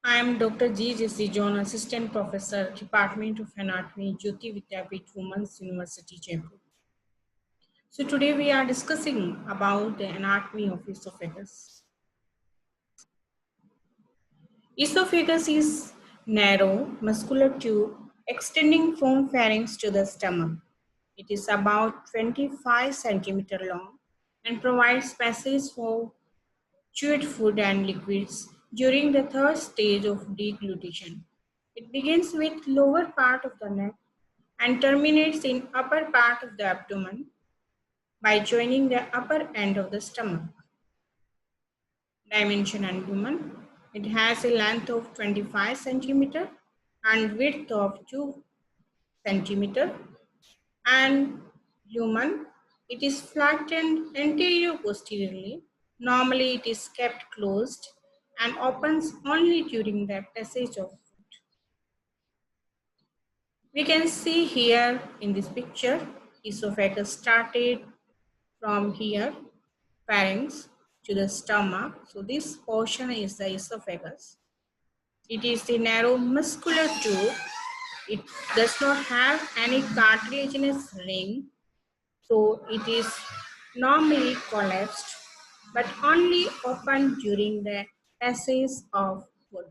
I am Dr. G. Jesse John, Assistant Professor, Department of Anatomy, Jyoti Vidyapeeth Women's University, Jaipur. So today we are discussing about the anatomy of esophagus. Esophagus is narrow muscular tube extending from pharynx to the stomach. It is about 25 centimeter long and provides passage for chewed food and liquids during the third stage of deglutition. It begins with lower part of the neck and terminates in upper part of the abdomen by joining the upper end of the stomach. Dimension and human. It has a length of 25 centimeter and width of 2 centimeter and human. It is flattened anterior posteriorly. Normally it is kept closed and opens only during the passage of food. We can see here in this picture, esophagus started from here, pharynx to the stomach. So this portion is the esophagus. It is the narrow muscular tube. It does not have any cartilaginous ring. So it is normally collapsed, but only open during the passage of food.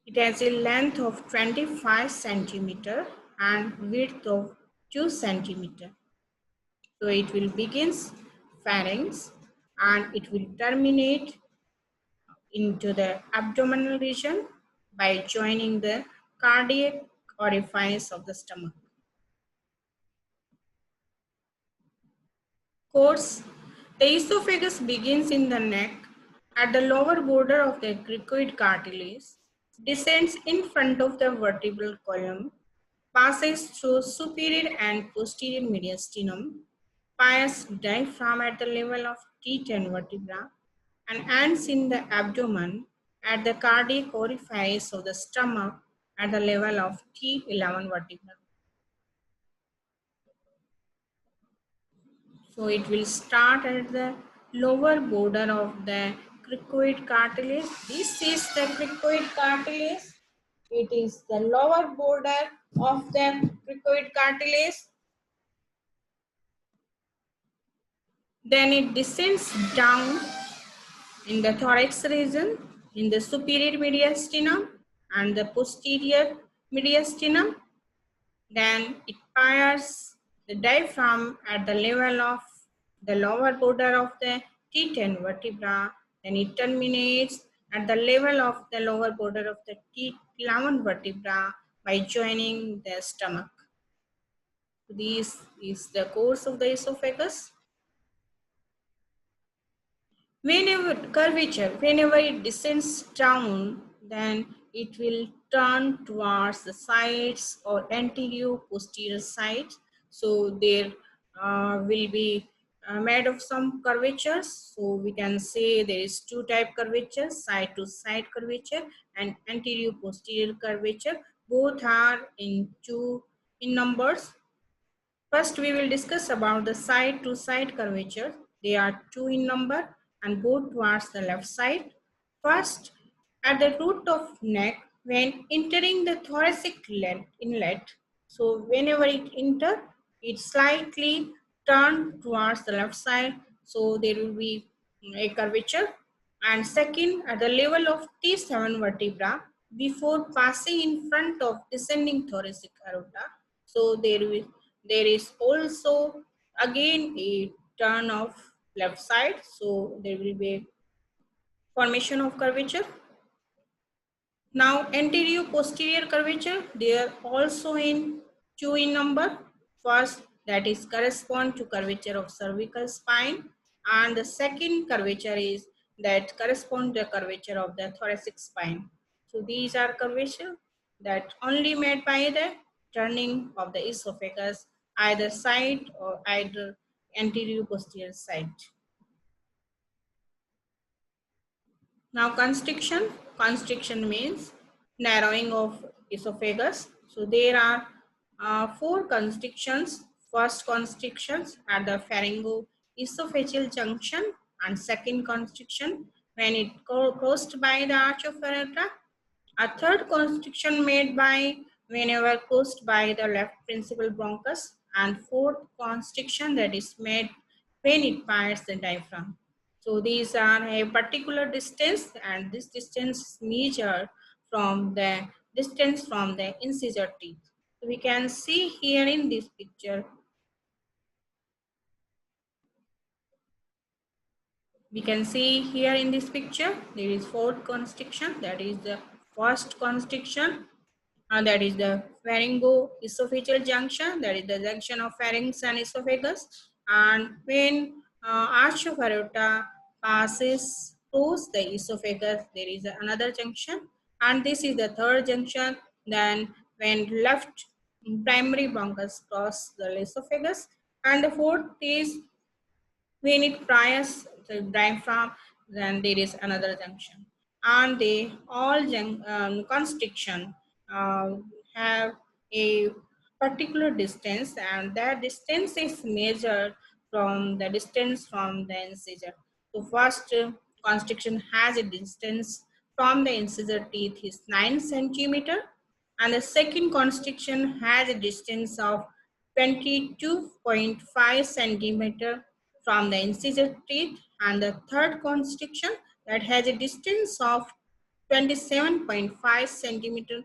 It has a length of 25 centimeter and width of 2 centimeter. So it will begin pharynx and it will terminate into the abdominal region by joining the cardiac orifice of the stomach. Course. The esophagus begins in the neck at the lower border of the cricoid cartilage, descends in front of the vertebral column, passes through superior and posterior mediastinum, passes diaphragm at the level of T10 vertebra, and ends in the abdomen at the cardiac orifice of the stomach at the level of T11 vertebra. So it will start at the lower border of the cricoid cartilage. This is the cricoid cartilage. It is the lower border of the cricoid cartilage. Then it descends down in the thorax region, in the superior mediastinum and the posterior mediastinum. Then it fires the diaphragm at the level of the lower border of the T10 vertebra. Then it terminates at the level of the lower border of the T11 vertebra by joining the stomach. This is the course of the esophagus. Whenever it descends down, then it will turn towards the sides or anterior posterior side. So there will be made of some curvatures. So we can say there is two type curvatures, side to side curvature and anterior posterior curvature. Both are in numbers. First, we will discuss about the side to side curvature. They are two in number and both towards the left side. First, at the root of neck, when entering the thoracic inlet, so whenever it enter, it slightly turn towards the left side. So there will be a curvature. And second, at the level of T7 vertebra, before passing in front of descending thoracic aorta, so there is also again a turn of left side, so there will be a formation of curvature. Now anterior posterior curvature, they are also in two in number. First, that is correspond to curvature of cervical spine, and the second curvature is that correspond to the curvature of the thoracic spine. So these are curvature that only made by the turning of the esophagus either side or either anterior posterior side. Now constriction. Constriction means narrowing of esophagus. So there are four constrictions. First constrictions at the pharyngoesophageal junction and second constriction when it crossed by the arch of aorta. A third constriction made by whenever crossed by the left principal bronchus, and fourth constriction that is made when it passes the diaphragm. So these are a particular distance, and this distance is measured from the distance from the incisor teeth. So we can see here in this picture, there is fourth constriction, that is the first constriction, and that is the pharyngoesophageal junction, that is the junction of pharynx and esophagus. And when arch of aorta passes through the esophagus, there is another junction, and this is the third junction. Then when left primary bronchus cross the esophagus, and the fourth is when it priors the diaphragm, then there is another junction. And they all constriction uh, have a particular distance, and that distance is measured from the distance from the incisor. So first constriction has a distance from the incisor teeth is 9 centimeter, and the second constriction has a distance of 22.5 centimeter from the incisor teeth, and the third constriction that has a distance of 27.5 centimeter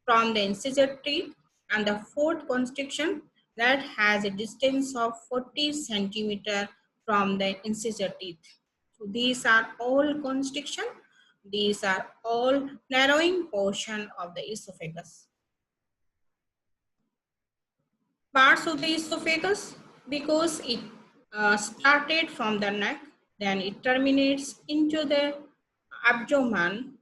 from the incisor teeth, and the fourth constriction that has a distance of 40 centimeter from the incisor teeth. So these are all constriction. These are all narrowing portion of the esophagus. Parts of the esophagus, because it started from the neck, then it terminates into the abdomen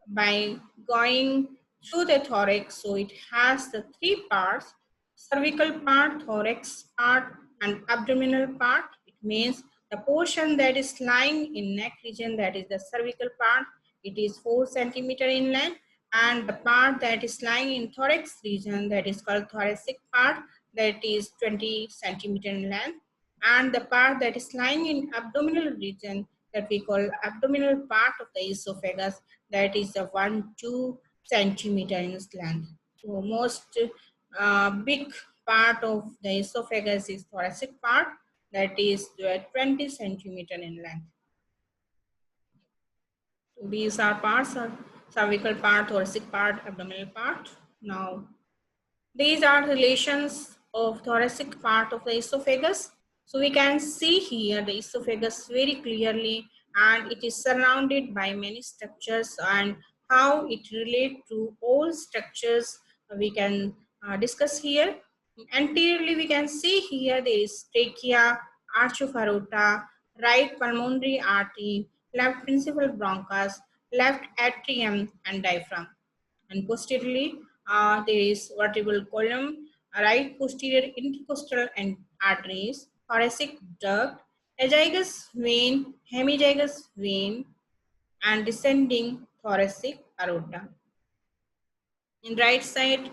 by going through the thorax. So it has the three parts: cervical part, thorax part, and abdominal part. It means the portion that is lying in neck region, that is the cervical part, it is 4 centimeter in length, and the part that is lying in thorax region, that is called thoracic part, that is 20 centimeter in length, and the part that is lying in abdominal region, that we call abdominal part of the esophagus, that is the 1-2 centimeter in length. So most big part of the esophagus is thoracic part, that is 20 centimeter in length. So these are parts of cervical part, thoracic part, abdominal part. Now these are relations of thoracic part of the esophagus. So we can see here the esophagus very clearly, and it is surrounded by many structures, and how it relates to all structures we can discuss here. Anteriorly, we can see here there is trachea, arch of aorta, right pulmonary artery, left principal bronchus, left atrium, and diaphragm. And posteriorly, there is vertebral column, right posterior intercostal and arteries, thoracic duct, azygous vein, hemizygous vein, and descending thoracic aorta. In right side,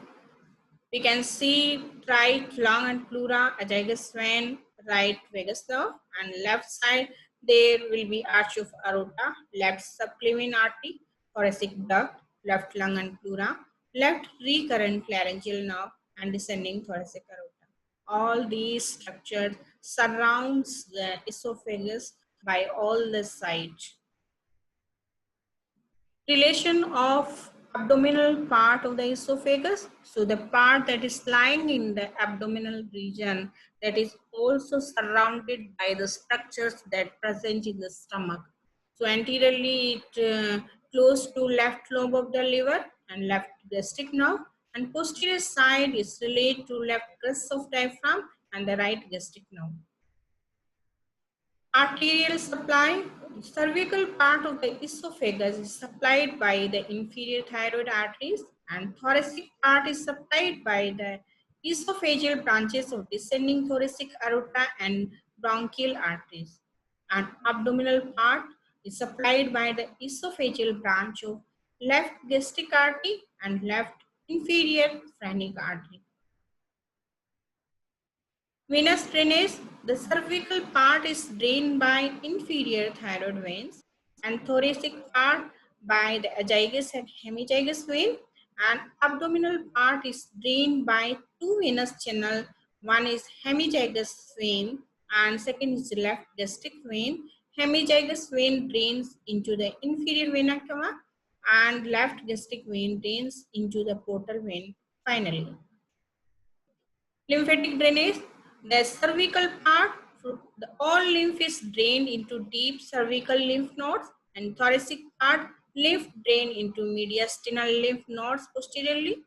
we can see right lung and pleura, azygous vein, right vagus nerve, and left side there will be arch of aorta, left subclavian artery, thoracic duct, left lung and pleura, left recurrent laryngeal nerve, and descending thoracic aorta. All these structures surrounds the esophagus by all the sides. Relation of abdominal part of the esophagus. So the part that is lying in the abdominal region, that is also surrounded by the structures that present in the stomach. So anteriorly it close to left lobe of the liver and left gastric nerve, and posterior side is related to left crest of diaphragm and the right gastric nerve. Arterial supply. Cervical part of the esophagus is supplied by the inferior thyroid arteries, and thoracic part is supplied by the esophageal branches of descending thoracic aorta and bronchial arteries. And abdominal part is supplied by the esophageal branch of left gastric artery and left inferior phrenic artery. Venous drainage. The cervical part is drained by inferior thyroid veins, and thoracic part by the azygous and hemizygous vein, and abdominal part is drained by two venous channel. One is hemizygous vein and second is left gastric vein. Hemizygous vein drains into the inferior vena cava and left gastric vein drains into the portal vein finally. Lymphatic drainage, the cervical part, all lymph is drained into deep cervical lymph nodes, and thoracic part, lymph drain into mediastinal lymph nodes posteriorly,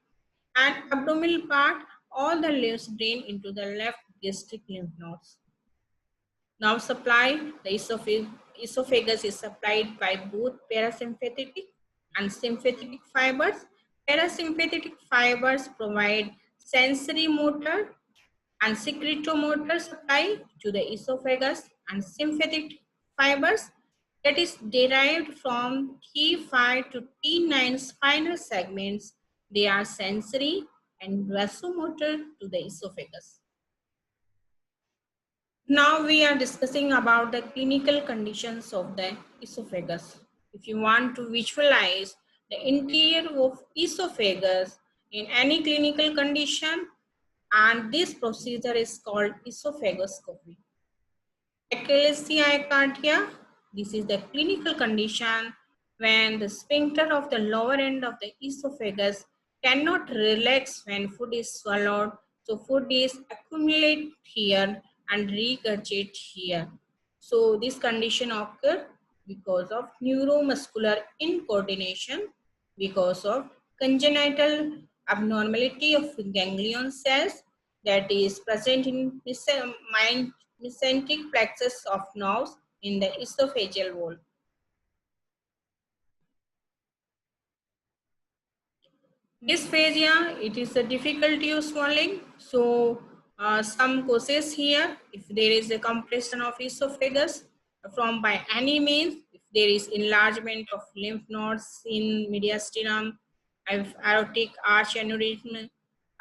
and abdominal part, all the lymphs drain into the left gastric lymph nodes. Nerve supply, the esophagus is supplied by both parasympathetic and sympathetic fibers. Parasympathetic fibers provide sensory motor and secretomotor supply to the esophagus, and sympathetic fibers that is derived from T5 to T9 spinal segments. They are sensory and vasomotor to the esophagus. Now we are discussing about the clinical conditions of the esophagus. If you want to visualize the interior of esophagus in any clinical condition, and this procedure is called esophagoscopy. Echinacea, this is the clinical condition when the sphincter of the lower end of the esophagus cannot relax when food is swallowed. So food is accumulate here and regurgitate here. So this condition occur because of neuromuscular incoordination, because of congenital abnormality of ganglion cells that is present in mesenteric plexus of nerves in the esophageal wall. Dysphagia, it is a difficulty of swallowing. So some causes here, if there is a compression of esophagus from by any means, if there is enlargement of lymph nodes in mediastinum, aortic arch aneurysm,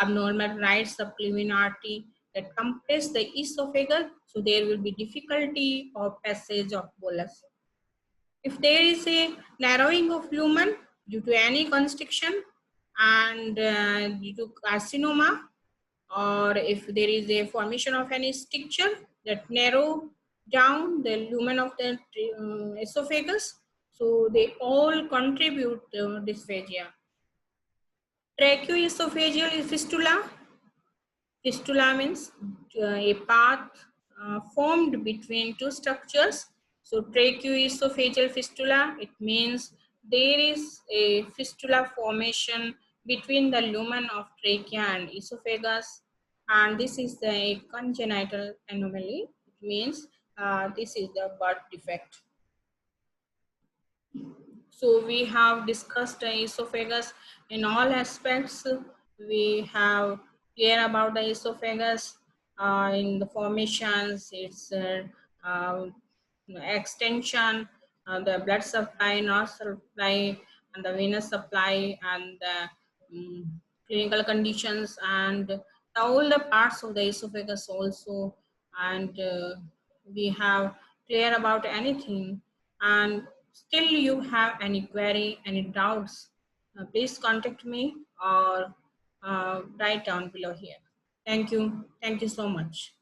abnormal right subclavian artery that compress the esophagus, so there will be difficulty of passage of bolus. If there is a narrowing of lumen due to any constriction and due to carcinoma, or if there is a formation of any stricture that narrow down the lumen of the esophagus, so they all contribute to dysphagia. Tracheoesophageal fistula. Fistula means a path formed between two structures. So tracheoesophageal fistula, it means there is a fistula formation between the lumen of trachea and esophagus, and this is a congenital anomaly. It means this is the birth defect. So we have discussed the esophagus in all aspects. We have clear about the esophagus in the formations, its extension, the blood supply, nerve supply, and the venous supply, and the clinical conditions, and all the parts of the esophagus also. And we have clear about anything. And still you have any query, any doubts, please contact me or write down below here. Thank you. Thank you so much.